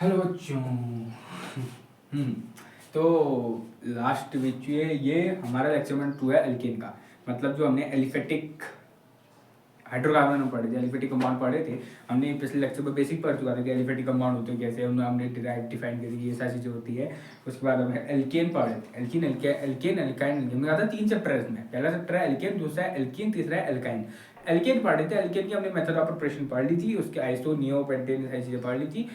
Hello बच्चों। हम्म तो last विच ये हमारा लेक्चर नंबर 2 है एल्केन का। मतलब जो हमने एलिफेटिक हाइड्रोकार्बन में पढ़े थे, एलिफेटिक कंपाउंड पढ़े थे। हमने पिछले लेक्चर में बेसिक पढ़ चुका था कि एलिफेटिक कंपाउंड होते हैं कैसे, हमने डिफाइन करी, ये सारी चीज़ें होती है। उसके बाद हमने एल्केन पढ़े, एल्कीन एल्केन एल्काइन में आता 3 चैप्टर है इसमें। पहला चैप्टर है एल्केन, दूसरा है एल्कीन, तीसरा है एल्काइन। एल्केन पढ़े थे, एल्केन की हमने मेथड ऑफ प्रिपरेशन पढ़ ली थी, उसके आइसो नियो पेंटेन सारी चीज़ें पढ़ ली थी।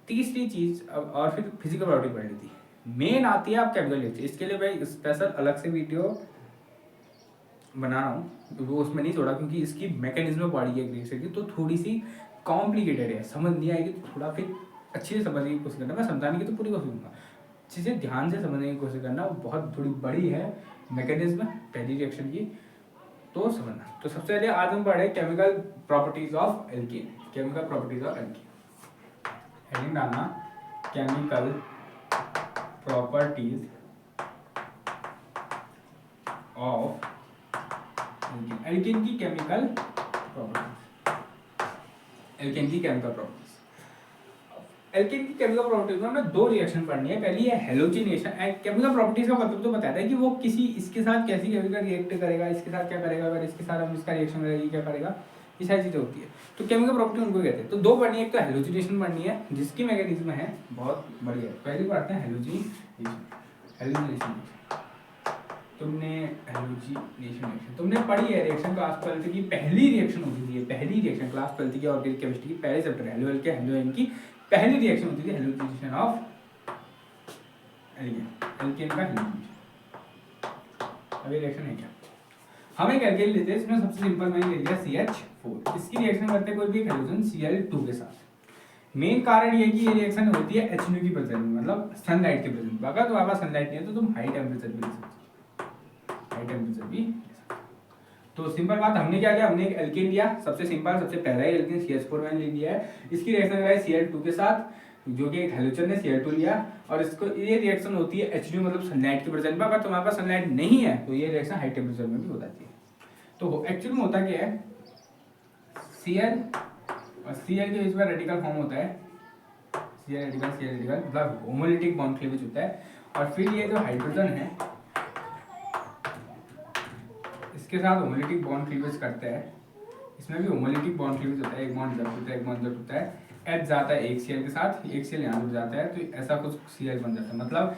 तीसरी चीज और फिर फिजिकल प्रॉपर्टी पढ़ ली थी। मेन आती है आप केमिकल रिएक्शन। इसके लिए मैं स्पेशल अलग से वीडियो बना रहा हूँ, वो उसमें नहीं छोड़ा क्योंकि इसकी मैकेनिज्म पढ़ी है रिएक्शन की, तो थोड़ी सी कॉम्प्लिकेटेड है, समझ नहीं आएगी तो थोड़ा फिर अच्छे से समझने की कोशिश करना। मैं समझाने की तो पूरी कोशिश करूँगा, चीज़ें ध्यान से समझने की कोशिश करना। वो बहुत थोड़ी बड़ी है मैकेनिज्म पहली रिएक्शन की, तो समझना। तो सबसे पहले आज हम पढ़े chemical properties of alkene. Chemical properties of alkene heading डालना, chemical properties of alkene. Alkene की केमिकल प्रॉपर्टीज, एल्कीन की केमिकल प्रॉपर्टीज। एल्कीन की केमिकल प्रॉपर्टीज में हमें 2 रिएक्शन पढ़नी है। पहली है हेलोजिनेशन। केमिकल प्रॉपर्टीज का मतलब तो बताता है कि वो किसी इसके साथ कैसी केमिकल रिएक्ट करेगा, इसके साथ क्या करेगा, अगर इसके साथ हम इसका रिएक्शन करेगा क्या करेगा, ये सारी चीजें होती है। तो केमिकल प्रॉपर्टी उनको कहते हैं। तो 2 पढ़नी है, एक तो हेलोजिनेशन पढ़नी है जिसकी मैकेनिज्म है बहुत बढ़िया। पहली पढ़ते हैं हेलोजिनेशन। हेलोजिनेशन तुमने हेलोजिनेशन तुमने पढ़ी है रिएक्शन क्लास 12 की पहली रिएक्शन होती थी। पहली रिएक्शन क्लास 12 की ऑर्गेनिक केमिस्ट्री की पहले चैप्टर हेलो के हेलोइन की पहली रिएक्शन होती थी हेलोजिनेशन ऑफ एल्केन। एल्केन का हेलोजिनेशन। अभी रिएक्शन है क्या, हम एक एल्केन लेते हैं, इसमें सबसे सिंपल मैंने ले लिया CH4। इसकी रिएक्शन करते हैं कोई भी हाइड्रोजन Cl2 के साथ। मेन कारण ये कि ये रिएक्शन होती है HNO की प्रेजेंस में, मतलब सनलाइट के प्रेजेंस में। अगर तुम्हारे पास सनलाइट नहीं है तो तुम हाई टेम्परेचर भी ले सकते हो, हाई टेम्परेचर भी ले सकते हो। तो सिंपल बात, हमने क्या किया, हमने एक एल्केन लिया, सबसे सिंपल सबसे पहला ही एल्केन CH4 मैंने ले लिया है। इसकी रिएक्शन कराई Cl2 के साथ, जो कि एक हेलोजन ने Cl2 लिया, और इसको ये रिएक्शन होती है HNO मतलब सनलाइट के प्रेजेंस में। अगर तुम्हारे पास सनलाइट नहीं है तो ये रिएक्शन हाई टेम्परेचर में भी हो जाती है। तो एक्चुअली में होता क्या है, Cl और Cl के बीच में रेडिकल फॉर्म होता है, Cl रेडिकल मतलब होमोलिटिक बॉन्ड क्लीवेज होता है। और फिर ये जो हाइड्रोजन है इसके साथ होमोलिटिक बॉन्ड क्लीवेज करते हैं। इसमें भी होमोलिटिक बॉन्ड क्लीवेज होता है, एक बॉन्ड जब होता है, एक बॉन्ड जब होता है। H जाता है एक Cl के साथ, एक Cl यहाँ जुड़ जाता है, तो ऐसा कुछ Cl बन जाता है। मतलब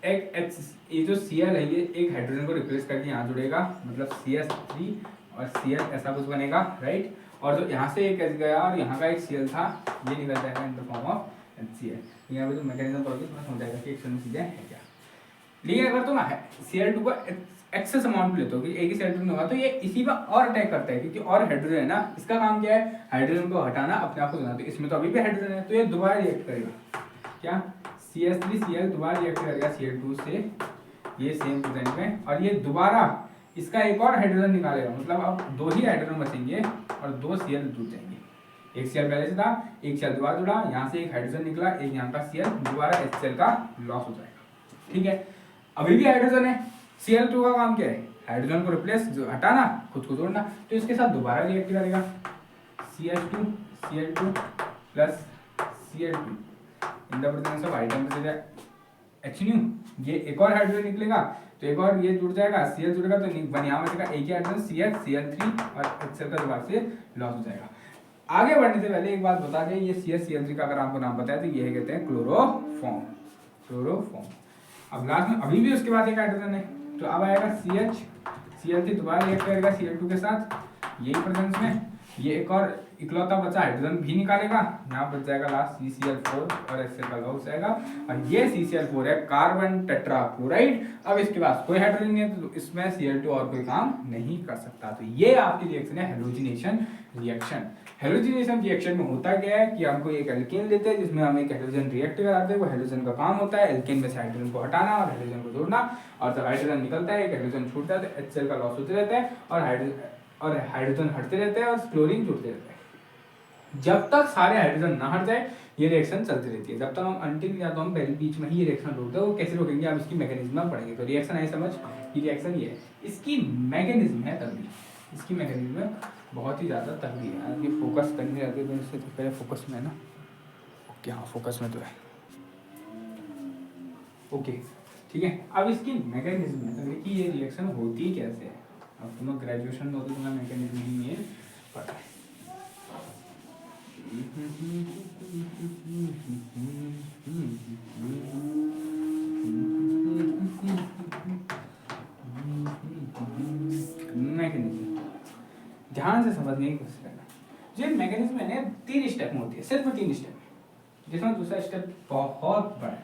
एक H, ये जो Cl है ये एक हाइड्रोजन को रिप्लेस करके यहाँ जुड़ेगा, मतलब CH3 और Cl ऐसा कुछ बनेगा, राइट। और जो यहाँ से एक H गया और यहाँ का एक Cl था, ये निकल जाएगा इन द फॉर्म ऑफ HCl। यहाँ पे जो मैकेनिज्म पढ़ोगे तुम्हें समझ आएगा कि एक्चुअल में चीजें है क्या। लेकिन अगर तुम Cl2 का एक्सेस अमाउंट भी लेते हो कि एक ही Cl2 नहीं होगा, तो ये इसी पर और अटैक करता है, क्योंकि और हाइड्रोजन है ना, इसका काम क्या है, हाइड्रोजन को हटाना, अपने आप को देना। तो इसमें तो अभी भी हाइड्रोजन है, तो ये दोबारा रिएक्ट करेगा क्या, CH3Cl दोबारा रिएक्ट करेगा Cl2 से, ये सेम प्रेजेंट में, और ये दोबारा इसका एक और हाइड्रोजन निकालेगा। मतलब अब 2 ही हाइड्रोजन बचेंगे और 2 Cl जुड़ जाएंगे। एक Cl पहले से था, एक Cl दोबारा जुड़ा, यहाँ से एक हाइड्रोजन निकला, एक यहाँ का Cl, दोबारा HCl का लॉस हो जाएगा। ठीक है, अभी भी हाइड्रोजन है। Cl2 का काम क्या है, हाइड्रोजन को रिप्लेस, जो हटाना, खुद को जोड़ना। तो इसके साथ दोबारा रिएक्ट करेगा, CH2 Cl2 plus Cl2 in the presence of high temperature HNO। ये एक और हाइड्रोजन निकलेगा तो एक और ये जुड़ जाएगा, Cl जुड़ेगा तो यहाँ बचेगा एक ही हाइड्रोजन CH Cl3 और HCl का दोबारा से लॉस हो जाएगा। आगे बढ़ने से पहले एक बात बता दें, ये CH Cl3 का अगर आपको नाम पता है तो ये कहते हैं क्लोरोफॉर्म। क्लोरोफॉर्म। अब लास्ट में अभी भी उसके बाद एक हाइड्रोजन है, तो अब आएगा CH Cl3 दोबारा रिएक्ट करेगा Cl2 के साथ, यही प्रेजेंस में ये एक और इकलौता बचा हाइड्रोजन भी निकालेगा, यहाँ बच जाएगा लास्ट CCl4 और HCl का लॉस जाएगा। और ये CCl4 है कार्बन टेट्राक्लोराइड। अब इसके पास कोई हाइड्रोजन नहीं है तो इसमें Cl2 और कोई काम नहीं कर सकता। तो ये आपकी रिएक्शन है हेलोजिनेशन रिएक्शन। हेलोजिनेशन रिएक्शन में होता क्या है कि हमको एक एल्केन लेते हैं जिसमें हम एक हाइड्रोजन रिएक्ट कराते हैं। वो हाइड्रोजन का काम होता है एल्केन में से हाइड्रोजन को हटाना और हाइड्रोजन को जोड़ना, और जब हाइड्रोजन निकलता है एक हाइड्रोजन छूटता है तो HCl का लॉस होते रहता है और हाइड्रोजन हटते रहते हैं और क्लोरीन जुड़ते रहते हैं। जब तक सारे हाइड्रोजन ना हट जाए ये रिएक्शन चलती रहती है। जब तक हम अंटिल या तो हम पहले बीच में ही ये रिएक्शन रोकते हैं। वो कैसे रोकेंगे, आप इसकी मैकेनिज्म में पढ़ेंगे। तो रिएक्शन है समझ, ये रिएक्शन ये है, इसकी मैकेनिज्म है तगड़ी, इसकी मैकेनिज्म बहुत ही ज़्यादा तगड़ी है। ये फोकस करने जाते हैं तो इससे पहले फोकस में है ना, कि हाँ फोकस में तो है। ओके ठीक है, अब इसकी मैकेनिज्म है तो देखिए ये रिएक्शन होती कैसे है। अब तुम्हें ग्रेजुएशन में हो तो तुम्हें मैकेनिज्म ही ये पता है। मैकेनिज्म ध्यान से समझने की कोशिश करना। जो मैकेनिज्म है 3 स्टेप में होती है, सिर्फ 3 स्टेप, जिसमें दूसरा स्टेप बहुत बड़ा है।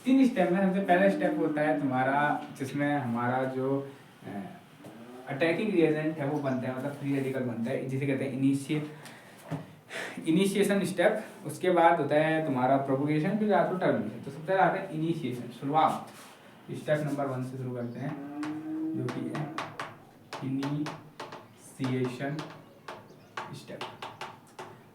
3 स्टेप में सबसे पहला स्टेप होता है तुम्हारा जिसमें हमारा जो अटैकिंग रिएजेंट है वो बनता है, मतलब फ्री रेडिकल बनता है, जिसे कहते हैं इनिशिएशन स्टेप। उसके बाद होता है तुम्हारा प्रोपोगेशन, फिर आता है टर्मिनेशन। तो सबसे पहले आता है इनिशिएशन, शुरुआत। स्टेप नंबर 1 से शुरू करते हैं जो कि है इनिशिएशन स्टेप,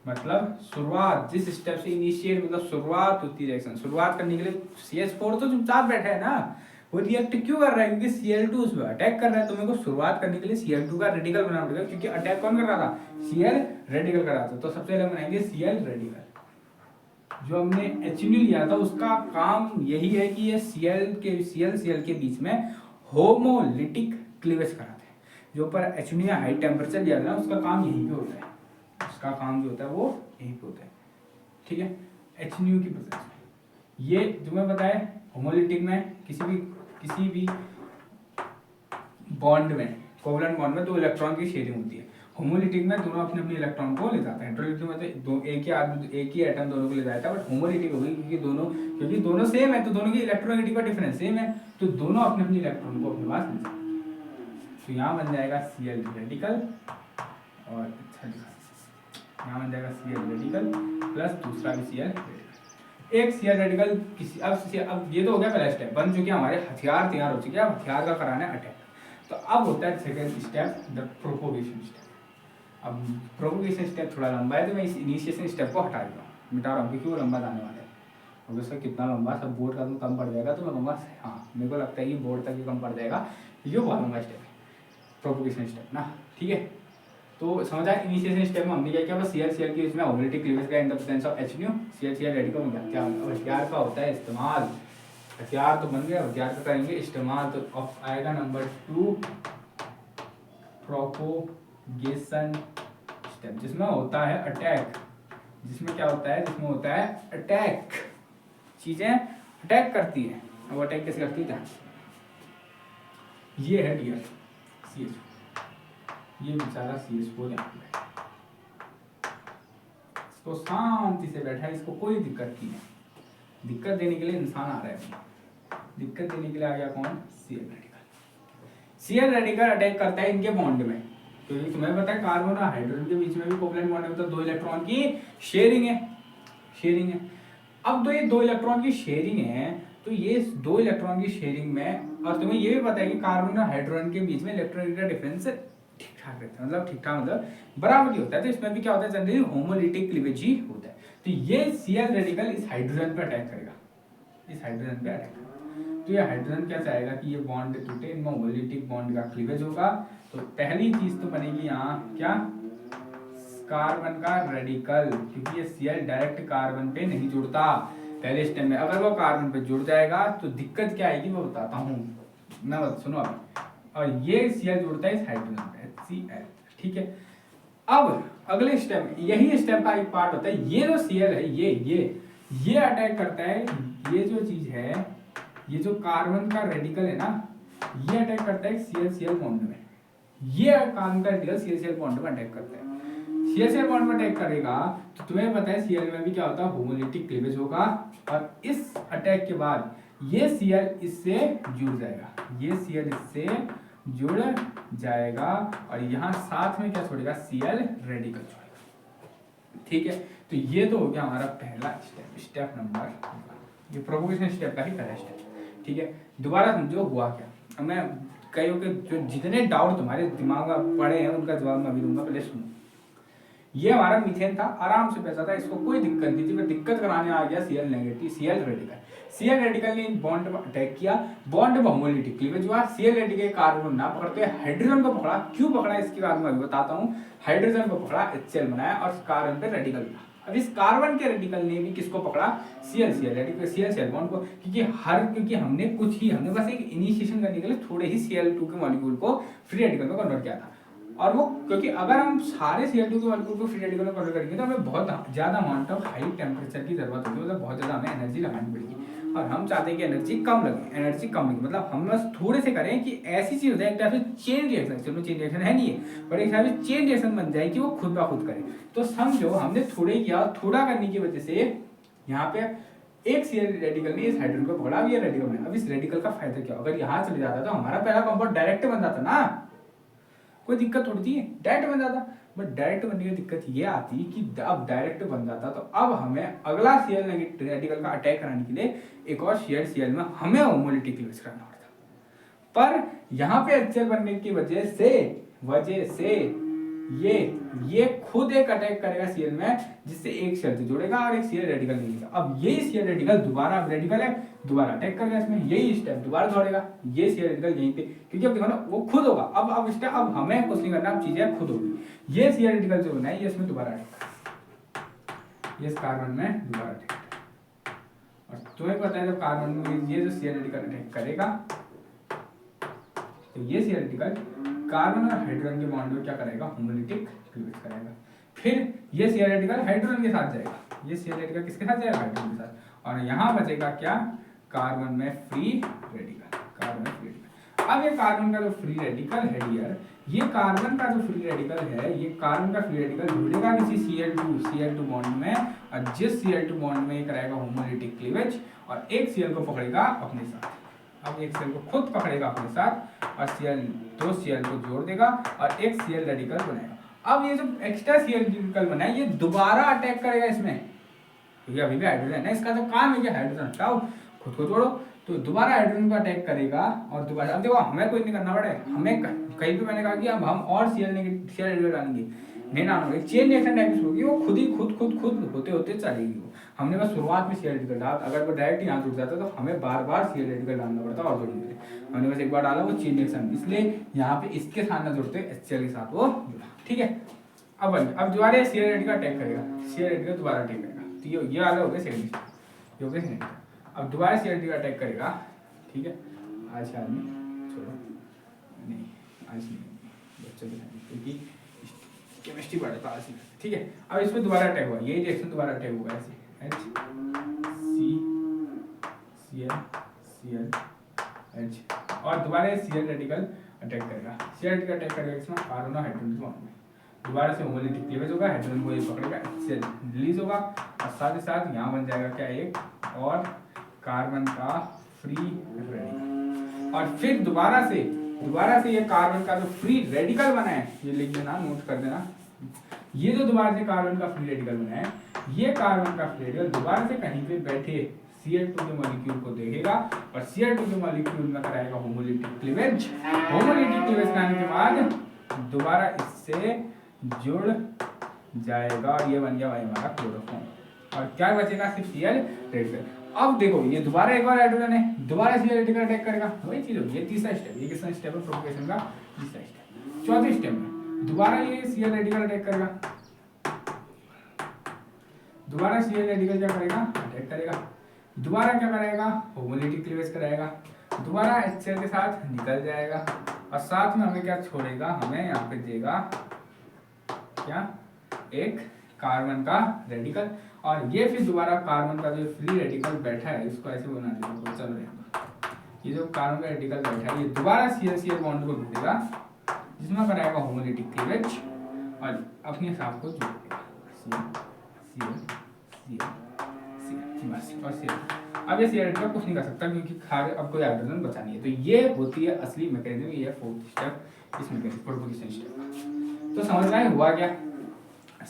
मतलब शुरुआत। जिस स्टेप से इनिशिएट मतलब शुरुआत होती है रिएक्शन, शुरुआत करने के लिए CH4 तो चुपचाप बैठा है ना, वो रिएक्ट क्यों कर रहा है? क्योंकि Cl2 उस पर अटैक कर रहा है। तुम्हें को शुरुआत करने के लिए Cl2 का रेडिकल बनाना पड़ेगा, क्योंकि अटैक कौन कर रहा था? Cl रेडिकल कर रहा था। तो सबसे पहले बनाएंगे Cl रेडिकल। जो हमने HNO लिया था उसका काम यही है कि ये Cl के बीच में होमोलिटिक क्लीवेज कराते हैं। जो पर HNO हाई टेम्परेचर लिया था ना, उसका काम यही पे होता है। उसका काम जो होता है वो यही पे होता है, ठीक है, HNO की प्रेजेंस में। ये जो मैं बताया होमोलिटिक में किसी भी बॉन्ड में, कोवलेंट बॉन्ड में 2 इलेक्ट्रॉन की शेयरिंग होती है। होमोलिटिक में दोनों अपने अपने इलेक्ट्रॉन को ले जाते हैं। हेटेरोलिटिक में तो एक ही एटम दोनों को ले जाता है। बट होमोलिटिक हो गई क्योंकि दोनों सेम है, तो दोनों की इलेक्ट्रोनेगेटिव का डिफरेंस सेम है, तो दोनों अपने अपने इलेक्ट्रॉन को अपने पास ले जाते हैं। तो यहाँ बन जाएगा Cl रेडिकल, और यहाँ बन जाएगा Cl रेडिकल प्लस दूसरा भी Cl रेडिकल। एक Cl रेडिकल किसी अब ये तो हो गया पहला स्टेप, बन चुके हमारे हथियार तैयार हो चुके हैं। अब हथियार का कराना है अटैक। तो अब होता है second step, the propagation step. अब प्रोपोगेशन स्टेप थोड़ा लंबा है, तो मैं इस इनिशिएशन स्टेप को हटा देता हूँ, मिटा रहा हूँ, क्योंकि वो लंबा जाने वाला है। अब उसका कितना लंबा, सब बोर्ड का तो कम पड़ जाएगा, तो मैं कहूँगा हाँ मेरे को लगता है कि बोर्ड तक ही कम पड़ जाएगा, ये बहुत लंबा स्टेप है प्रोपोगेशन स्टेप ना, ठीक है। तो समझ आया इनिशिएशन स्टेप में हमने क्या किया, बस Cl के इसमें होमोलिटिक क्लीवेज का in the presence of HNO, Cl radical हो गया। क्या हथियार का होता है इस्तेमाल, हथियार तो बन गया, हथियार का करेंगे इस्तेमाल। तो अब आएगा नंबर 2 प्रोपोगेशन स्टेप, जिसमें होता है अटैक। जिसमें क्या होता है? जिसमें होता है अटैक, चीजें अटैक करती है। अब अटैक कैसे करती है? ये है डियर CH, ये बेचारा CH4 यहाँ पे इसको शांति से बैठा है, इसको कोई दिक्कत नहीं है। दिक्कत देने के लिए इंसान आ रहा है, दिक्कत देने के लिए आ गया कौन? Cl radical. Cl radical attack करता है इनके बॉन्ड में, क्योंकि तुम्हें पता है कार्बन और हाइड्रोजन के बीच में भी कोवलेंट बॉन्ड है, तो 2 इलेक्ट्रॉन की शेयरिंग है। अब तो ये 2 इलेक्ट्रॉन की शेयरिंग है, तो ये 2 इलेक्ट्रॉन की शेयरिंग में, और तुम्हें ये भी पता है कि कार्बन और हाइड्रोजन के बीच में इलेक्ट्रॉनिक का डिफरेंस ठीक ठाक रहता है, मतलब ठीक ठाक मतलब बराबर ही होता है। तो इसमें भी क्या होता है? जनरली होमोलिटिक क्लीवेज ही होता है। तो ये Cl रेडिकल इस हाइड्रोजन पे अटैक करेगा, इस हाइड्रोजन पे अटैक करेगा। तो ये हाइड्रोजन कैसे आएगा कि ये बॉन्ड टूटे, इनमें होमोलिटिक बॉन्ड का क्लीवेज होगा। तो पहली चीज तो बनेगी यहाँ क्या? कार्बन का रेडिकल, क्योंकि ये Cl डायरेक्ट कार्बन पे नहीं जुड़ता पहले स्टेप में। अगर वो कार्बन पे जुड़ जाएगा तो दिक्कत क्या आएगी वो बताता हूँ ना, सुनो अब। और ये Cl जुड़ता है इस हाइड्रोजन पे, Cl, ठीक है। अब अगले स्टेप, यही स्टेप का एक पार्ट होता है। ये जो Cl है ये अटैक करता है, ये जो चीज है, ये जो कार्बन का रेडिकल है ना, ये अटैक करता है Cl बॉन्ड में। ये कार्बन का रेडिकल Cl बॉन्ड में अटैक करता है। Cl बॉन्ड में अटैक करेगा तो तुम्हें पता है Cl में भी क्या होता है? होमोलिटिक क्लीवेज होगा। और इस अटैक के बाद ये Cl इससे जुड़ जाएगा, ये Cl इससे जुड़ जाएगा, और यहाँ साथ में क्या छोड़ेगा? Cl रेडिकल छोड़ेगा, ठीक है। तो ये तो हो गया हमारा पहला स्टेप नंबर, ये प्रोपोगेशन स्टेप का ही पहला स्टेप, ठीक है। दोबारा समझो हुआ क्या। मैं कईयों के जो जितने डाउट तुम्हारे दिमाग में पड़े हैं उनका जवाब मैं अभी दूंगा, पहले सुनो। ये हमारा मीथेन था, आराम से पैसा था, इसको कोई दिक्कत नहीं थी। पर दिक्कत कराने आ गया Cl negative, Cl radical. Cl radical ने बॉन्ड पर अटैक किया, बॉन्ड पर होमोलिटिक क्लीवेज हुआ। Cl रेडिकल कार्बन ना पकड़ते हाइड्रोजन को पकड़ा। क्यों पकड़ा इसके कारण मैं बताता हूँ। हाइड्रोजन को पकड़ा, HCl बनाया और कार्बन पे रेडिकल मिला। अब इस कार्बन के रेडिकल ने भी किसको पकड़ा, Cl रेडिकल Cl बॉन्ड को, क्योंकि हमने बस एक इनिशिएशन करने के लिए थोड़े ही Cl2 के मॉलिक्यूल को फ्री रेडिकल में कन्वर्ट किया था। और वो क्योंकि अगर हम सारे Cl2 के मॉलिक्यूल को फ्री रेडिकल में कन्वर्ट करेंगे तो हमें बहुत ज्यादा अमाउंट ऑफ हाई टेम्परेचर की जरूरत होगी, मतलब बहुत ज्यादा हमें एनर्जी लगानी पड़ेगी। और हम चाहते हैं कि एनर्जी कम लगे, मतलब हम बस थोड़े से करें कि ऐसी चीज हो जाए, एक टाइप से चेन रिएक्शन, चलो चेन रिएक्शन है नहीं है पर एक टाइप से चेन रिएक्शन बन जाए कि वो खुद ब खुद करे। तो समझो हमने थोड़े किया, थोड़ा करने की वजह से यहाँ पे एक Cl रेडिकल ने इस हाइड्रोजन को पकड़ा, ये रेडिकल बना। अब इस रेडिकल का फायदा क्या, अगर यहाँ चले जाता तो हमारा पहला कंपाउंड डायरेक्ट बन जाता ना, कोई दिक्कत थोड़ी थी, डायरेक्ट बन जाता। बट डायरेक्ट बनने की दिक्कत ये आती कि अब डायरेक्ट बन जाता तो अब हमें अगला Cl नेगेटिव रेडिकल का अटैक कराने के लिए एक और Cl में हमें होमोलिटिक क्लीवेज करना पड़ता। पर यहाँ पे HCl बनने की वजह से ये खुद एक अटैक करेगा Cl में, जिससे एक Cl से जुड़ेगा और एक Cl रेडिकल मिलेगा। अब यही Cl रेडिकल दोबारा रेडिकल है, दोबारा अटैक करेगा इसमें, यही स्टेप दोबारा दौड़ेगा, ये Cl रेडिकल यहीं पे, क्योंकि अब देखो ना वो खुद होगा। अब स्टेप, अब हमें कुछ नहीं करना, अब चीजें खुद होगी। ये Cl रेडिकल जो बना है ये इसमें दोबारा अटैक करेगा, ये इस कार्बन में दोबारा अटैक करेगा। और तुम्हें पता है जब कार्बन में ये जो Cl रेडिकल अटैक करेगा तो ये Cl रेडिकल कार्बन और हाइड्रोजन के बॉन्ड में क्या करेगा, होमोलिटिक क्लीवेज करेगा। फिर ये Cl रेडिकल हाइड्रोजन के साथ जाएगा, ये Cl रेडिकल किसके साथ जाएगा, हाइड्रोजन के साथ। और यहाँ बचेगा क्या, कार्बन में फ्री रेडिकल। अब ये कार्बन का जो फ्री रेडिकल है डियर, ये कार्बन का जो फ्री रेडिकल है, ये कार्बन का फ्री रेडिकल जुड़ेगा किसी Cl2 बॉन्ड में, और जिस Cl2 बॉन्ड में ये कराएगा होमोलिटिक क्लीवेज और एक Cl को पकड़ेगा अपने साथ। अब एक Cl को खुद पकड़ेगा अपने साथ और दो Cl को जोड़ देगा और एक Cl रेडिकल बनाएगा। अब ये जो एक्स्ट्रा Cl रेडिकल बना है ये दोबारा अटैक करेगा इसमें, क्योंकि अभी भी हाइड्रोजन है, इसका तो काम है कि हाइड्रोजन हटाओ खुद को जोड़ो, तो दोबारा हाइड्रोजन को अटैक करेगा। और दोबारा, अब देखो हमें कोई नहीं करना पड़ेगा, हमें कहीं भी मैंने कहा कि अब हम और Cl रेडिकल डालेंगे नहीं डालेंगे, चेन रिएक्शन टाइप होगी, वो खुद ही खुद होते होते चलेगी। वो हमने बस शुरुआत में Cl रेडिकल डाला, अगर वो डायरेक्ट यहाँ जुड़ जाता तो हमें बार बार Cl रेडिकल डालना पड़ता और जोड़ने के लिए। हमने बस एक बार डाला, वो चेन रिएक्शन, इसलिए यहाँ पे इसके साथ ना जुड़ते HCl के साथ वो जुड़ा, ठीक है। अब दोबारा Cl रेडिकल अटैक करेगा, Cl रेडिकल दोबारा अटैक करेगा, तो ये वाला हो गया सेकंड स्टेप, ये हो गया सेकंड। अब दोबारा Cl रेडिकल अटैक करेगा, ठीक है। आज का आदमी छोड़ो, नहीं आज नहीं, बच्चों के साथ, क्योंकि केमिस्ट्री पढ़ता आज नहीं, ठीक है। अब इसमें दोबारा अटैक हुआ, यही रिएक्शन दोबारा अटैक होगा, ऐसे HCl और दोबारा Cl रेडिकल अटैक करेगा। Cl रेडिकल अटैक करेगा इसमें कार्बन और हाइड्रोजन बॉन्ड में, दोबारा से होमोलिटिक क्लीवेज होगा, हाइड्रोजन को ये पकड़ेगा, HCl रिलीज होगा और साथ ही साथ यहाँ बन जाएगा क्या, एक और कार्बन का फ्री रेडिकल। और फिर दोबारा से ये कार्बन का जो फ्री रेडिकल बना है, ये लिख देना, नोट कर देना, ये जो दोबारा से कार्बन का फ्री रेडिकल बना है, ये कार्बन का फ्री रेडिकल दोबारा से कहीं पे बैठे Cl2 के मॉलिक्यूल को देखेगा और Cl2 के मॉलिक्यूल में कराएगा होमोलिटिक क्लीवेज। होमोलिटिक क्लीवेज कराने के बाद दोबारा इससे जुड़ जाएगा और ये बन गया भाई हमारा क्लोरोफॉर्म। और क्या बचेगा, सिर्फ Cl रेडिकल। अब देखो ये दोबारा एक बार हाइड्रोजन है, दोबारा Cl रेडिकल अटैक करेगा, वही चीज होगी। ये तीसरा स्टेप, ये किसका स्टेप है, प्रोपगेशन का तीसरा स्टेप। चौथे स्टेप में दोबारा ये Cl रेडिकल अटैक करेगा, दोबारा Cl रेडिकल क्या करेगा, अटैक करेगा, दोबारा क्या करेगा, होमोलिटिक क्लीवेज कराएगा, दोबारा HCl के साथ निकल जाएगा और साथ में हमें क्या छोड़ेगा, हमें यहाँ पे देगा क्या, एक कार्बन का रेडिकल। और ये फिर दोबारा कार्बन का जो फ्री रेडिकल बैठा है, इसको ऐसे बना देगा, चल रहा ये जो कार्बन का रेडिकल बैठा है ये दोबारा Cl बॉन्ड को ढूंढेगा, जिसमें कराएगा होमोलिटिक क्लीवेज और अपने हिसाब को जोड़ देगा, बस। और अब ये Cl रेडिकल कुछ नहीं कर सकता क्योंकि अब कोई हाइड्रोजन बचा नहीं है। तो ये होती है असली मैकेनिज्म, ये फोर्थ स्टेप इस मैकेनिज्म, प्रोपगेशन स्टेप। तो समझ में आया हुआ क्या,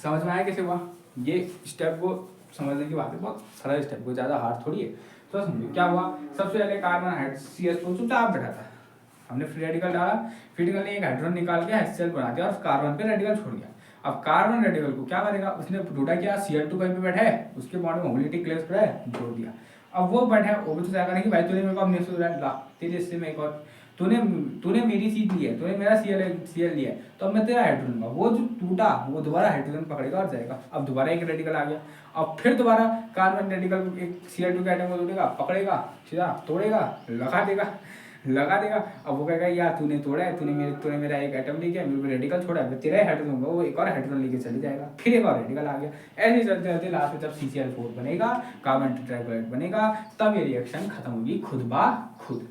समझ में आया कैसे हुआ, ये स्टेप को समझने की बात है, बहुत सरल स्टेप, को ज़्यादा हार्ड थोड़ी है। तो समझिए क्या हुआ, सबसे पहले कार्बन CH2 चुपचाप बैठा था, हमने फ्री रेडिकल डाला, फ्री रेडिकल ने एक हाइड्रोजन निकाल के HCl बना दिया और कार्बन पे रेडिकल छोड़ दिया। अब कार्बन रेडिकल को क्या करेगा, उसने ढूंढा क्या, Cl2 कहीं पे बैठा है, उसके बॉन्ड में होमोलिटिक क्लीवेज पड़ा है, जोड़ दिया। अब वो बैठा है, वो भी तो क्या करेंगे भाई, तूने मेरे को अब नेक्स्ट ला तेरे हिस्से में एक और, तूने तूने मेरी चीज ली है, तूने मेरा सीएल लिया है, तो अब मैं तेरा हाइड्रोजन लूंगा, वो जो टूटा वो दोबारा हाइड्रोजन पकड़ेगा और जाएगा। अब दोबारा एक रेडिकल आ गया, अब फिर दोबारा कार्बन रेडिकल एक Cl2 के आइटम को तोड़ेगा, पकड़ेगा, सीधा तोड़ेगा, लगा देगा। अब वो कहेगा यार तूने तोड़ा है, तूने मेरा एक एटम ले गया, मेरे को रेडिकल छोड़ा है, तेरा हाइड्रोजन होगा, वो एक और हाइड्रोजन लेके चले जाएगा, फिर एक और रेडिकल आ गया। ऐसे चलते चलते लास्ट में जब CCl4 बनेगा, कार्बन टेट्राक्लोराइड बनेगा, तब ये रिएक्शन खत्म होगी खुद बा खुद।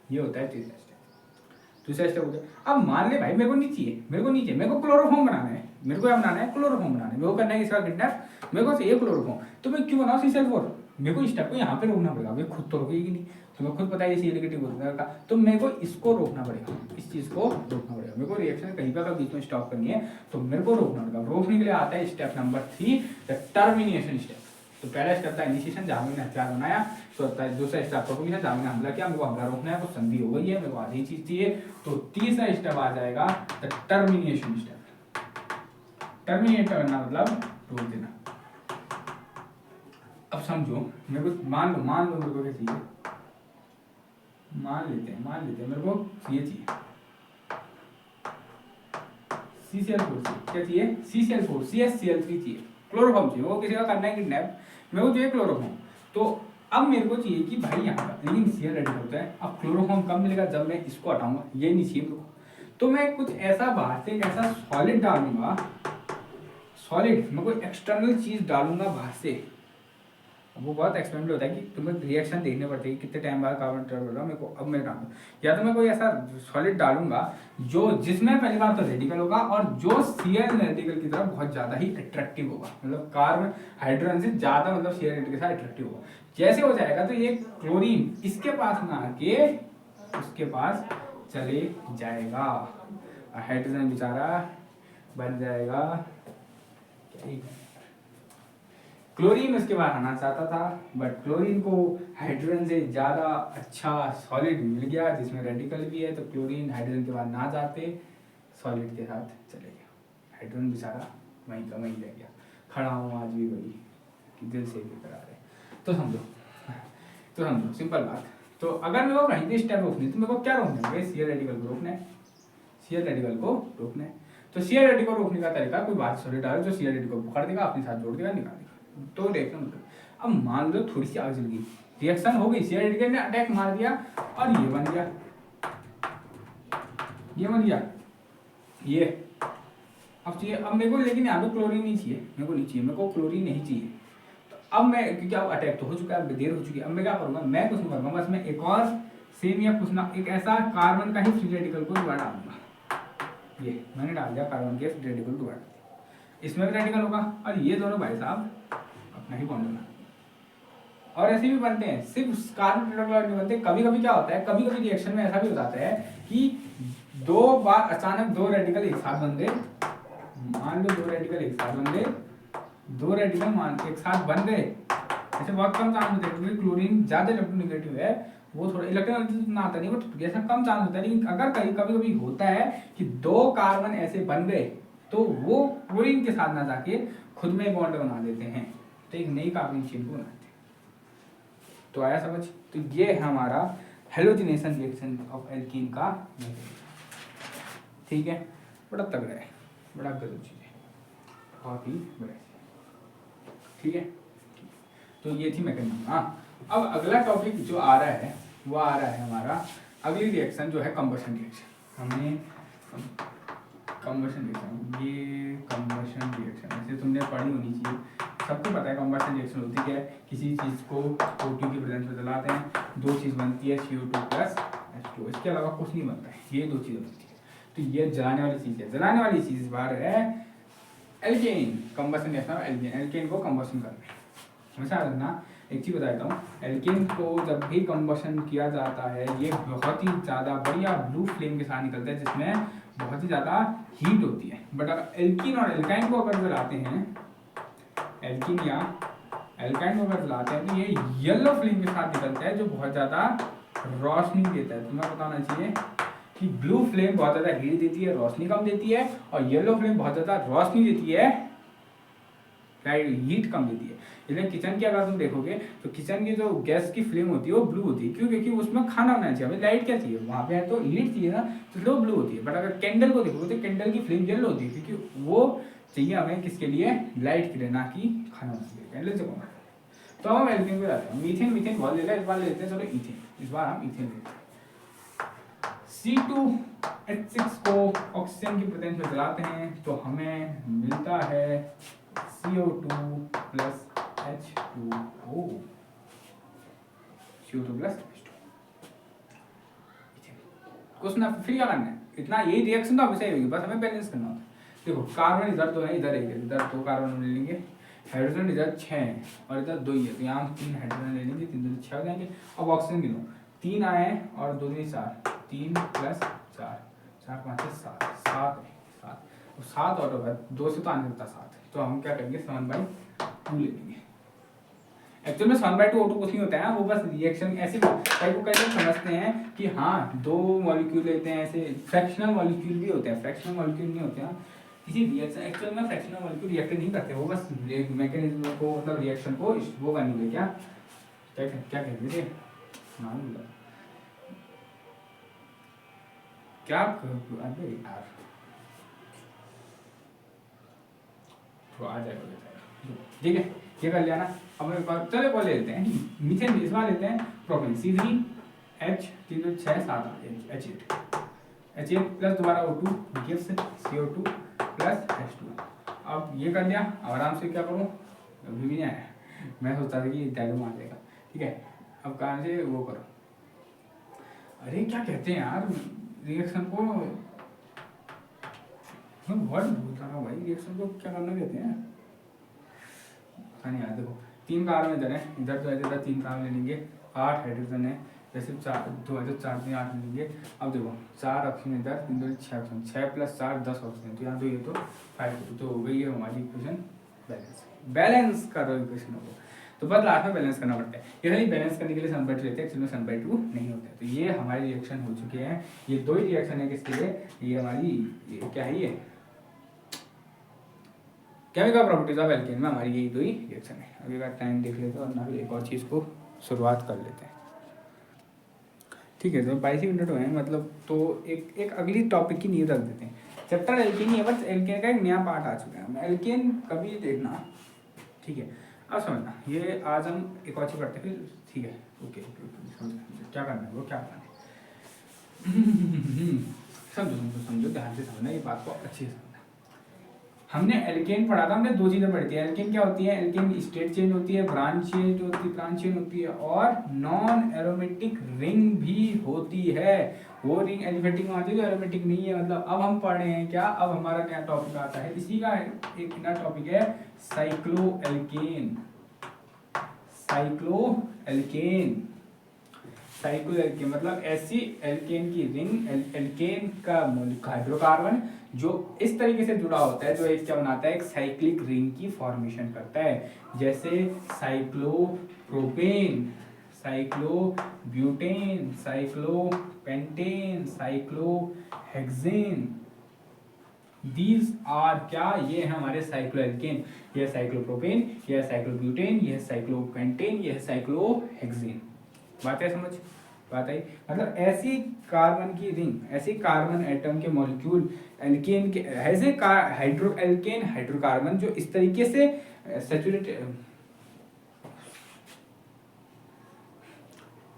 ये होता है तीसरा स्टेप। दूसरा स्टेप हो गया, अब मान ले भाई मेरे को नहीं चाहिए, मेरे को क्लोरोफॉर्म बनाना है, मेरे को क्या बनाना है, क्लोरोफॉर्म बनाना है, मेरे को करना है इसका किडनैप, मेरे को चाहिए क्लोरोफॉर्म, तो मैं क्यों बनाऊं CCl4? मेरे को स्टेप को यहाँ पे रोकना पड़ेगा, भाई खुद तो रोकेगी नहीं, तुम्हें खुद पता है ये नेगेटिव होता है, तो मेरे को इसको रोकना पड़ेगा, इस चीज को रोकना पड़ेगा, मेरे को रिएक्शन कहीं पर बीच में स्टॉप करनी है, तो मेरे को रोकना पड़ेगा। रोकने के लिए आता है step number 3, the termination step. तो पहला स्टेप था इनिशिएशन, जहां मैंने हथियार बनाया, तो दूसरा स्टेप प्रोपगेशन, जहां मैंने हमला किया, मेरे को हमला रोकना है, कुछ संधि हो गई है, मेरे को आधी चीज चाहिए, तो तीसरा स्टेप आ जाएगा द टर्मिनेशन स्टेप। टर्मिनेट करना मतलब रोक देना। अब समझो, मेरे को मान लो मेरे को क्या चाहिए, मान लेते हैं मेरे को ये चाहिए CCl4 क्या चाहिए, CCl4 CH3 चाहिए, क्लोरोफॉर्म चाहिए, वो किसी का करना है किडनैप, मेरे को चाहिए क्लोरोफॉर्म। तो अब मेरे को चाहिए कि भाई यहाँ पर लेकिन Cl रेडिकल होता है, अब क्लोरोफॉर्म कब मिलेगा, जब मैं इसको हटाऊंगा, ये नहीं चाहिए मेरे को, तो मैं कुछ ऐसा बाहर से एक ऐसा सॉलिड डालूंगा, सॉलिड मैं कोई एक्सटर्नल चीज डालूंगा बाहर से। वो बहुत एक्सपेरिमेंट होता है कि तुम्हें रिएक्शन देखने पड़ते हैं कितने टाइम बाद कार्बन ट्रेवल हो रहा है, मेरे को अब मैं डालूँ, या तो मैं कोई ऐसा सॉलिड डालूंगा जो जिसमें पहली बार तो रेडिकल होगा और जो Cl रेडिकल की तरफ बहुत ज़्यादा ही अट्रैक्टिव होगा, मतलब कार्बन हाइड्रोजन से ज़्यादा मतलब Cl रेडिकल के साथ अट्रैक्टिव होगा। जैसे हो जाएगा तो ये क्लोरीन इसके पास ना आके उसके पास चले जाएगा, हाइड्रोजन बेचारा बन जाएगा, क्लोरीन उसके बाद आना चाहता था, बट क्लोरीन को हाइड्रोजन से ज़्यादा अच्छा सॉलिड मिल गया जिसमें रेडिकल भी है, तो क्लोरीन हाइड्रोजन के बाद ना जाते सॉलिड के साथ चले गया, हाइड्रोजन बेचारा वहीं का वहीं रह गया। खड़ा हूँ आज भी वही कि दिल से बेकरार है। तो समझो सिंपल बात। तो अगर मेरे को कहीं भी स्टेप रोकनी है तो मेरे को क्या रोकना है, Cl रेडिकल को रोकना है, Cl रेडिकल को रोकना है। तो Cl रेडिकल को रोकने का तरीका, कोई बात सॉलिड डालो जो Cl रेडिकल को पकड़ देगा, अपने साथ जोड़ देगा, निकाल देगा, तो रिएक्शन मतलब। अब मान लो थोड़ी सी आग जल गई, रिएक्शन हो गई, Cl रेडिकल ने अटैक मार दिया और ये बन गया, ये अब चाहिए, अब मेरे को लेकिन यहाँ पे क्लोरीन नहीं चाहिए, मेरे को क्लोरीन नहीं चाहिए। तो अब मैं, क्योंकि अब अटैक तो हो चुका है, देर हो चुकी है, अब मैं क्या करूँगा, मैं कुछ नहीं करूँगा, बस मैं एक और सेम या कुछ ना एक ऐसा कार्बन का ही फ्री रेडिकल को दोबारा डालूंगा, ये मैंने डाल दिया कार्बन के फ्री रेडिकल दोबारा, इसमें भी रेडिकल होगा और ये दोनों भाई साहब अपना ही बॉन्ड बना। और ऐसे भी बनते हैं, सिर्फ कार्बन टेट्राक्लोराइड नहीं बनते, कभी कभी क्या होता है, कभी कभी रिएक्शन में ऐसा भी हो जाता है कि दो बार अचानक दो रेडिकल एक साथ बन गए, मान लो दो रेडिकल एक साथ बन गए, एक साथ बन गए, ऐसे बहुत कम चांस होते हैं क्योंकि क्लोरीन ज्यादा इलेक्ट्रोनेगेटिव है, वो थोड़ा इलेक्ट्रोनेगेटिव ना आता नहीं, बट ऐसा कम चांस होता है, लेकिन अगर कभी कभी होता है कि दो कार्बन ऐसे बन गए तो वो क्लोरीन के साथ ना जाके खुद में बॉन्ड बना देते हैं, तो एक नई कार्बन चेन को बनाते हैं। तो आया समझ? तो ये है हमारा हेलोजिनेशन रिएक्शन ऑफ एल्कीन का मेथड, ठीक है, बड़ा तगड़ा है, बड़ा गजब चीज है, बहुत ही बड़ा, ठीक है। तो ये थी मैकेनिज्म। हाँ, अब अगला टॉपिक जो आ रहा है वो आ रहा है हमारा अगली रिएक्शन जो है कंबशन रिएक्शन। हमने कंबशन रिएक्शन, ये कंबशन रिएक्शन ऐसे तुमने पढ़ी होनी चाहिए, सबको पता है कंबशन रिएक्शन होती क्या है, किसी चीज़ को O2 की प्रेजेंस में जलाते हैं, दो चीज़ बनती है CO2 प्लस H2, इसके अलावा कुछ नहीं बनता है, ये दो चीज़ें बनती है। तो ये जलाने वाली चीज़ है, जलाने वाली चीज़ इस बार है एल्केन, कंबशन रिएक्शन एल्केन को कंबशन करना है। हमेशा रखना, एक चीज़ बताता हूँ, एल्केन को जब भी कंबशन किया जाता है ये बहुत ही ज़्यादा बढ़िया ब्लू फ्लेम के साथ निकलता है जिसमें बहुत ही ज़्यादा हीट होती है। बट अगर एल्कीन और एल्काइन को अगर जलाते हैं, एल्कीन या एल्काइन को अगर जलाते हैं तो ये येलो फ्लेम के साथ निकलता है जो बहुत ज़्यादा रोशनी देता है। तुम्हें पता होना चाहिए कि ब्लू फ्लेम बहुत ज़्यादा हीट देती है, रोशनी कम देती है, और येलो फ्लेम बहुत ज़्यादा रोशनी देती है, हीट कम देती है। लेकिन किचन की अगर तुम देखोगे तो किचन की जो गैस की फ्लेम होती है वो ब्लू होती है। क्यों? क्योंकि उसमें खाना बनाना चाहिए, हमें लाइट क्या चाहिए वहाँ पे, है तो हीट चाहिए ना, तो ब्लू होती है। बट अगर कैंडल को देखोगे तो कैंडल की फ्लेम येलो होती है, क्योंकि वो चाहिए हमें किसके लिए, लाइट के लिए, ना कि खाना बनाने के लिए। कैंडल से कौन। तो हम एल्केन पे जाते हैं। मीथेन मीथेन बहुत ले लिया, इस बार लेते हैं चलो इथेन। इस बार हम इथेन लेते हैं। C2H6 को ऑक्सीजन की प्रेजेंस में जलाते हैं तो हमें मिलता है CO2 plus H2O। CO2 plus H2। Question फिर क्या करना है, इतना यही रिएक्शन तो हमेशा ही होगी, बस हमें बैलेंस करना होता है। देखो कार्बन इधर तो है, इधर एक है, इधर 2 कार्बन ले लेंगे, हाइड्रोजन इधर 6 है और इधर 2 ही है, तो यहाँ 3 हाइड्रोजन ले लेंगे, 3 2 6 हो जाएंगे। अब ऑक्सीजन गिनो, 3 आए हैं और 2 3 4, 3 प्लस 4, 4 5 7, 7 है, 7 7 और 2 से तो आने सकता 7, तो हम क्या करेंगे 7/2 ले लेंगे। एक्चुअल में 7/2 O2 कुछ नहीं होता है, वो बस रिएक्शन ऐसे टाइप को कैसे समझते हैं कि हाँ 2 मॉलिक्यूल लेते हैं, ऐसे फ्रैक्शनल मॉलिक्यूल भी होते हैं, फ्रैक्शनल मॉलिक्यूल नहीं होते हैं किसी रिएक्शन। एक्चुअल में फ्रैक्शनल मॉलिक्यूल रिएक्ट नहीं करते, वो बस मैकेनिज्म को मतलब रिएक्शन को वो करने के लिए क्या क्या कहते थे नाम बोला क्या, अरे यार तो आ जाएगा, ठीक है ये कर लिया ना। अब एक बार चलो कॉल ले लेते हैं मीथेन, इस बार लेते हैं propane, C3H 3 6 7 H8 H8 plus दोबारा O2 gives CO2 plus H2। अब ये कर लिया, अब आराम से क्या करूँ, अभी भी नहीं आया, मैं सोचता था कि डायलॉग मार देगा, ठीक है। अब कहाँ से वो करो, अरे क्या कहते हैं यार रिएक्शन को, मैं वर्ड भूल रहा हूँ भाई, रिएक्शन को क्या करना कहते हैं, नहीं यार। देखो 3 कार्बन इधर है, इधर तो है, इधर 3 कार्बन ले लेंगे, 8 हाइड्रोजन है, जैसे 4 2 है तो 4 3 8 ले लेंगे। अब देखो 4 ऑक्सीजन इधर, 3 2 6 ऑक्सीजन, 6 प्लस 4 10 ऑक्सीजन, तो यहाँ तो ये तो 5 तो हो गई है हमारी इक्वेशन बैलेंस। बैलेंस करो इक्वेशन को, तो बस लास्ट में बैलेंस करना पड़ता है। ये नहीं बैलेंस करने के लिए 7/2 लेते हैं, एक्चुअली 7/2 नहीं होता है। तो ये हमारे रिएक्शन हो चुके हैं, ये 2 ही रिएक्शन है किसके लिए, ये हमारी क्या है, ये केमिकल प्रॉपर्टीज ऑफ एल्केन में हमारी यही 2 ही रिएक्शन है। अभी का टाइम देख लेते हैं और ना फिर एक और चीज़ को शुरुआत कर लेते हैं, ठीक है। तो 22 मिनट हुए हैं मतलब, तो एक अगली टॉपिक की नींव रख देते हैं। चैप्टर एल्केन ही है, बस एल्केन का एक नया पार्ट आ चुका है, एल्केन कभी देखना, ठीक है। अब समझना, ये आज हम एक और चीज़ पढ़ते हैं फिर, ठीक है, ओके क्या करना है वो क्या करना है समझो ध्यान से समझना, ये बात को अच्छी से समझना। हमने एल्केन पढ़ा था, हमने 2 चीज़ें पढ़ी थी। एल्केन क्या होती है, एल्केन स्टेट चेंज होती है, ब्रांच चेंज होती है और नॉन एरोमेटिक रिंग भी होती है। वो रिंग एलिफेटिक में आती है जो एरोमेटिक नहीं है। मतलब अब हम पढ़ रहे हैं क्या, अब हमारा नया टॉपिक आता है, इसी का एक नया टॉपिक है साइक्लो एल्केन। मतलब ऐसी एल्केन की रिंग, एल्केन का हाइड्रोकार्बन जो इस तरीके से जुड़ा होता है, जो एक क्या बनाता है, एक साइक्लिक रिंग की फॉर्मेशन करता है, जैसे cyclopropane, cyclobutane, cyclopentane, cyclohexane. These are क्या, ये है हमारे साइक्लोएल्केन, ये साइक्लोप्रोपेन, ये साइक्लोब्यूटेन, ये साइक्लोपेंटेन, ये साइक्लोहेक्सेन। बात है समझ, बात आई। मतलब ऐसी कार्बन की रिंग, ऐसी कार्बन एटम के मॉलिक्यूल एल्केन के, ऐसे हाइड्रो एल्केन हाइड्रोकार्बन जो इस तरीके से सैचुरेटेड,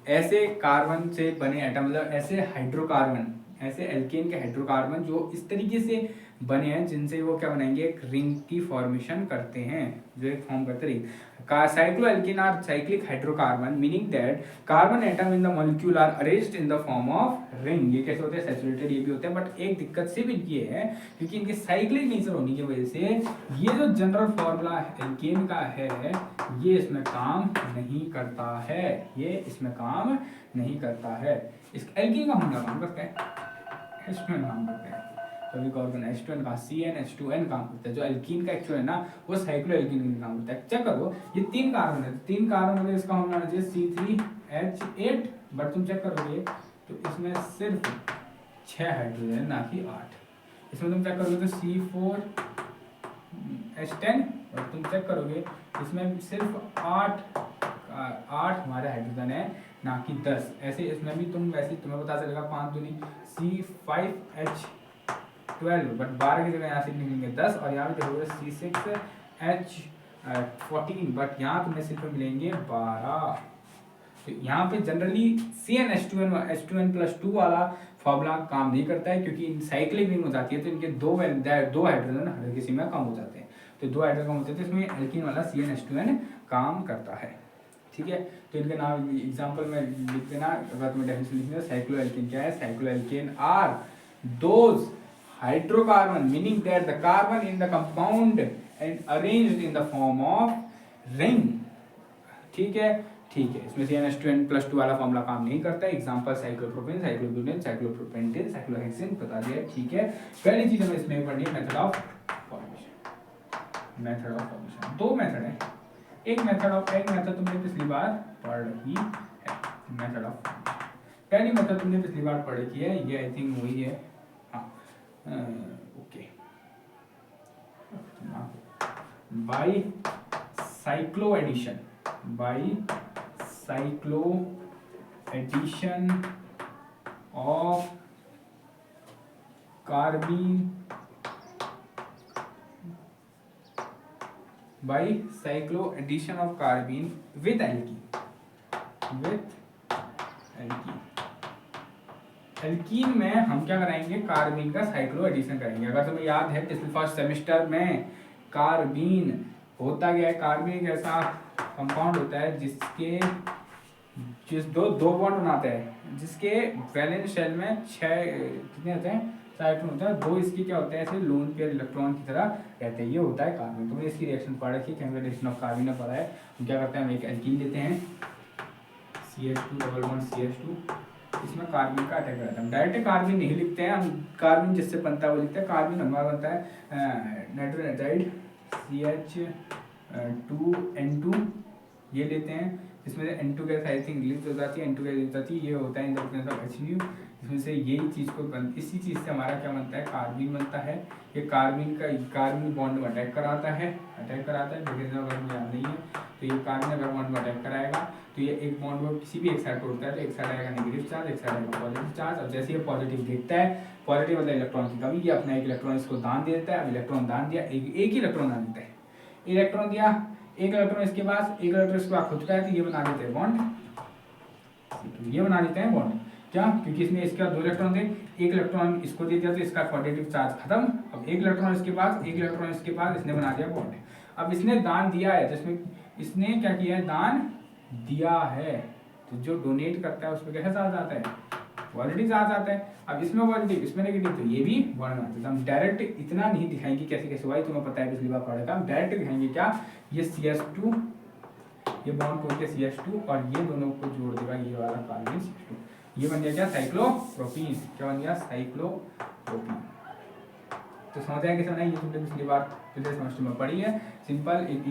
ऐसे कार्बन से बने एटम, मतलब ऐसे हाइड्रोकार्बन, ऐसे एल्केन के हाइड्रोकार्बन जो इस तरीके से बने हैं, जिनसे वो क्या बनाएंगे, एक रिंग की फॉर्मेशन करते हैं, जो एक फॉर्म करते ring. Cycloalkene are cyclic hydrocarbon, meaning that carbon atom in the molecule are arranged in the form of ring। ये कैसे होते हैं, सैचुरेटेड ये भी होते हैं, बट एक दिक्कत सिर्फ इनकी है, क्योंकि इनके साइक्लिक नेचर होने की वजह से ये जो जनरल फॉर्मूला एल्केन का है, ये इसमें काम नहीं करता है, ये इसमें काम नहीं करता है। इस एल्केन का होना काम करता है, इसमें काम करता है, कभी कार्बन H2N का CnH2n काम करता है। जो एल्कीन का एक्चुअल है ना, वो साइक्लो एल्कीन का काम करता है। चेक करो, ये 3 कार्बन है, 3 कार्बन में इसका होना चाहिए C3H8, बट तुम चेक करोगे तो इसमें सिर्फ 6 हाइड्रोजन है, ना कि 8। इसमें तुम चेक करोगे तो C4 H10 और तुम चेक करोगे इसमें सिर्फ 8 हमारे हाइड्रोजन है, ना कि 10। ऐसे इसमें भी तुम वैसे तुम्हें पता चलेगा 5 दूनी C5H12, बट 12 की जगह यहाँ से निकलेंगे 10, और यहाँ पे देखोगे C6H14, बट यहाँ तुम्हें सिर्फ मिलेंगे 12। तो यहाँ पे जनरली CnH2n+2 वाला फॉर्मूला काम नहीं करता है, क्योंकि साइक्लिक रिंग हो जाती है तो इनके दो हाइड्रोजन हर किसी में कम हो जाते हैं, तो 2 हाइड्रोजन कम होते हैं, तो इसमें एल्कीन वाला CnH2n काम करता है। ठीक है, तो इनके नाम एग्जांपल में लिख देना, अगर तुम्हें डेफिनेशन लिखना है। साइक्लोएल्केन क्या है? Cycloalkane are those hydrocarbon meaning that the carbon in the compound and arranged in the form of ring. ठीक है, इसमें CnH2n+2 वाला फॉर्मूला काम नहीं करता है। एग्जांपल साइक्लोप्रोपेन, साइक्लोब्यूटेन, साइक्लोप्रोपेंटेन, साइक्लोहेक्सेन बता दिया। ठीक है, पहली चीज हमें इसमें पढ़नी है मेथड ऑफ फॉर्मेशन। दो मेथड है, एक मेथड तुमने पिछली बार पढ़ रखी है, मेथड ऑफ पहली मेथड तुमने पिछली बार पढ़ रखी है, ये आई थिंक वही है। हाँ, okay, by cyclo addition of carbene by cyclo addition of carbene with alkene। Alkene में हम क्या कराएंगे? कार्बीन का साइक्लो एडिशन करेंगे। अगर तुम्हें याद है पिछले फर्स्ट सेमेस्टर में कार्बीन होता क्या है? कार्बीन एक ऐसा कंपाउंड होता है जिस दो बॉन्ड बनाते हैं, जिसके वैलेंस शेल में 6 कितने होते हैं? इलेक्ट्रॉन होता है। 2 इसकी क्या होते हैं? ऐसे लोन पेयर इलेक्ट्रॉन की तरह रहते हैं। ये होता है कार्बन। तुमने इसकी रिएक्शन पढ़ रखी है, केमिकल रिएक्शन ऑफ कार्बन में पढ़ा है। हम क्या करते हैं? हम एक एल्कीन लेते हैं, CH2 डबल बॉन्ड CH2, इसमें कार्बन का अटैक रहता है। हम डायरेक्ट कार्बन नहीं लिखते हैं, हम कार्बन जिससे बनता है वो लिखते हैं। कार्बन हमारा बनता है नाइट्रोजन एजाइड CH2N2, ये लेते हैं, इसमें से N2 gas I think release हो जाती है, N2 गैस रिलीज हो जाती है, ये होता है in the presence of HNu। इसमें से यही चीज़ को इसी चीज़ से हमारा क्या बनता है? कार्बन बनता है। ये कार्बन बॉन्ड में अटैक कराता है, लेकिन अगर हमें याद नहीं है तो ये कार्बन अगर बॉन्ड में अटैक कराएगा तो ये एक बॉन्ड को किसी भी एक साइड तोड़ता है, तो एक साइड आएगा नेगेटिव चार्ज, एक साइड आएगा पॉजिटिव चार्ज। अब जैसे ये पॉजिटिव देखता है, पॉजिटिव मतलब इलेक्ट्रॉन की कमी, ये अपना एक इलेक्ट्रॉन इसको दान दे देता है। अब इलेक्ट्रॉन दान दिया, एक ही इलेक्ट्रॉन दान देता है, इलेक्ट्रॉन दिया, एक इलेक्ट्रॉन इसके पास, एक इलेक्ट्रॉन इसके पास खुद का है, तो ये बना देते हैं बॉन्ड, ये बना देते हैं बॉन्ड। क्या? क्योंकि इसने इसका 2 इलेक्ट्रॉन थे, एक इलेक्ट्रॉन इसको दे दिया तो इसका पॉजिटिव चार्ज खत्म। अब एक इलेक्ट्रॉन इसके पास, एक इलेक्ट्रॉन इसके पास, इसने बना दिया बॉन्ड। अब इसने दान दिया है, जिसमें इसने क्या किया है? दान दिया है, तो जो डोनेट करता है उसमें कैसा चार्ज आता है? पॉजिटिव चार्ज आता है। अब इसमें पॉजिटिव, इसमें नेगेटिव, तो ये भी बॉन्ड बनाते हैं। हम डायरेक्ट इतना नहीं दिखाएंगे कैसे कैसे हुआ, तुम्हें पता है पिछली बार पढ़ा था। हम डायरेक्ट दिखाएंगे क्या? ये CH2, ये बॉन्ड तोड़ के CH2 और ये दोनों को जोड़ देगा ये वाला कार्बन CH2, ये बन गया क्या? साइक्लोप्रोपीन। क्या बन गया? साइक्लोप्रोपीन। तो समझ आया कैसे बनाई? ये तुमने पिछली बार पिछले सेमेस्टर में पढ़ी है। सिंपल, एक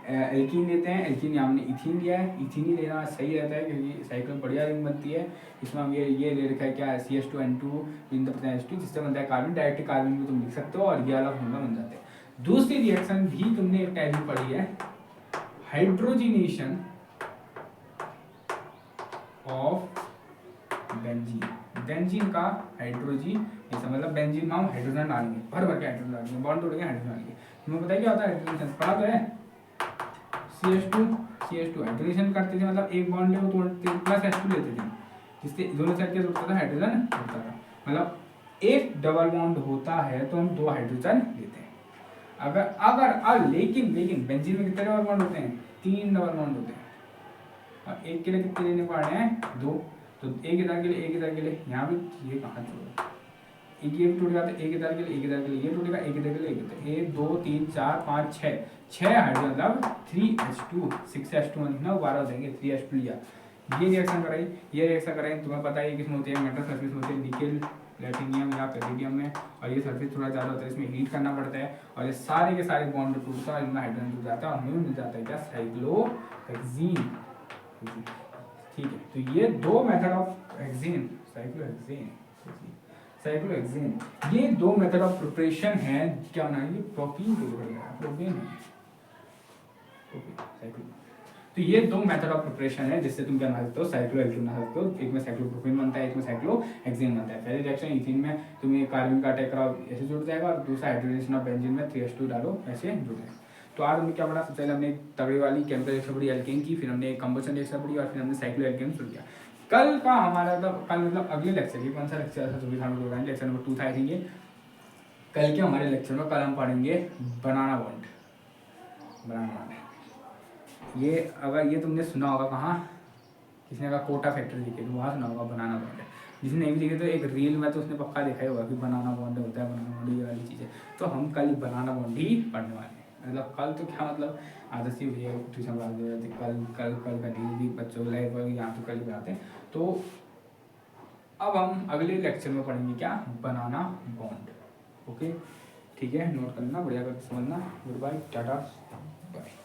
एल्कीन लेते हैं, एल्कीन हमने इथीन लिया है, इथीन ही लेना सही रहता है क्योंकि साइक्लो बढ़िया रिंग बनती है। इसमें हम ये ले रखा है क्या? CH2N2 इन द H2, जिससे बनता है कार्बन। डायरेक्ट कार्बन भी तुम लिख सकते हो और ये वाला फॉर्मूला बन जाते हैं। दूसरी रिएक्शन भी तुमने एक टाइप की पढ़ी है, हाइड्रोजिनेशन ऑफ बेंजीन। बेंजीन का हाइड्रोजन, मतलब बेंजीन में हम हाइड्रोजन डालेंगे, भर के हाइड्रोजन डालेंगे, बॉन्ड तोड़ेंगे, हाइड्रोजन डालेंगे। तुम्हें पता है क्या होता है हाइड्रोजन? पढ़ा तो है। CH2 हाइड्रोजन करते थे, मतलब एक बॉन्ड है वो तोड़ते प्लस H2 लेते थे, जिससे दोनों साइड क्या होता था? हाइड्रोजन होता था। मतलब एक डबल बॉन्ड होता है तो हम 2 हाइड्रोजन लेते हैं। लेकिन बेंजीन में कितने डबल बॉन्ड होते हैं? 3 डबल बॉन्ड होते हैं। और एक के लिए कितने लेने पड़ रहे हैं? 2। तो एक इधर के लिए, एक इधर के लिए, यहाँ भी ये कहाँ छोड़ा? एक ये टूट गया, एक इधर के लिए, एक इधर के लिए, ये टूटेगा, एक इधर के लिए, एक इधर। 1 2 3 4 5 6 हाइड्रोजन, मतलब 3H2, 6H2 ना 12 देंगे, 3H2 लिया। ये रिएक्शन कराई, तुम्हें पता है किसमें होती है? मेटल सर्फेस होती है, निकेल, प्लेटिनियम या पैलेडियम में। और ये सर्फेस थोड़ा ज़्यादा होता है, इसमें हीट करना पड़ता है और ये सारे के सारे बॉन्ड टूटता है, इनमें हाइड्रोजन टूट जाता है और हमें मिल जाता है क्या? साइक्लोहेक्सीन। ठीक है, तो ये 2 method of hexane, cyclohexane. Cyclohexane, ये दो मेथड ऑफ प्रिपरेशन है। क्या ना ये प्रोटीन को जोड़ रहा है, प्रोटीन है साइक्लो। तो ये दो मेथड ऑफ प्रिपरेशन है जिससे तुम क्या बना सकते हो, साइक्लोहेक्सेन बना सकते हो। एक में साइक्लोप्रोपीन बनता है, एक में साइक्लोहेक्सेन बनता है। पहले रिएक्शन इथीन में तुम्हें कार्बन का अटैक कराओ ऐसे जुड़ जाएगा, और दूसरा हाइड्रोजनेशन ऑफ बेंजीन में 3s2 डालो ऐसे जुड़ जाएगा। तो आज हमने क्या पढ़ा, सबसे पहले हमने तगड़े वाली केमिकल रिएक्शन पढ़ी एल्केन की, फिर हमने कंबशन रिएक्शन पढ़ी, और फिर हमने साइक्लोहेक्सेन शुरू किया। कल का हमारा कल मतलब अगले लेक्चर, ये कौन सा लेक्चर था, लेक्चर नंबर 2 था आई थिंक। कल के हमारे लेक्चर में कल हम पढ़ेंगे बनाना बॉन्ड। बनाना बॉन्ड ये अगर ये तुमने सुना होगा कहाँ, किसी ने कहा कोटा फैक्ट्री लिखे तो वहाँ सुना होगा बनाना बॉन्ड है। जिसने नहीं भी लिखे तो एक रील में तो उसने पक्का देखा ही होगा कि बनाना बॉन्ड होता है, बनाना बॉन्ड ये वाली चीज़ है। तो हम कल बनाना बॉन्ड ही पढ़ने वाले हैं। मतलब कल तो क्या मतलब आदत सी हुई है ट्यूशन पढ़ाते कल कल कल का न्यूज भी बच्चों को लाइव यहाँ तो कल पढ़ाते हैं। तो अब हम अगले लेक्चर में पढ़ेंगे क्या, बनाना बॉन्ड। ओके ठीक है, नोट करना, बढ़िया करके समझना। Good bye, tata bye.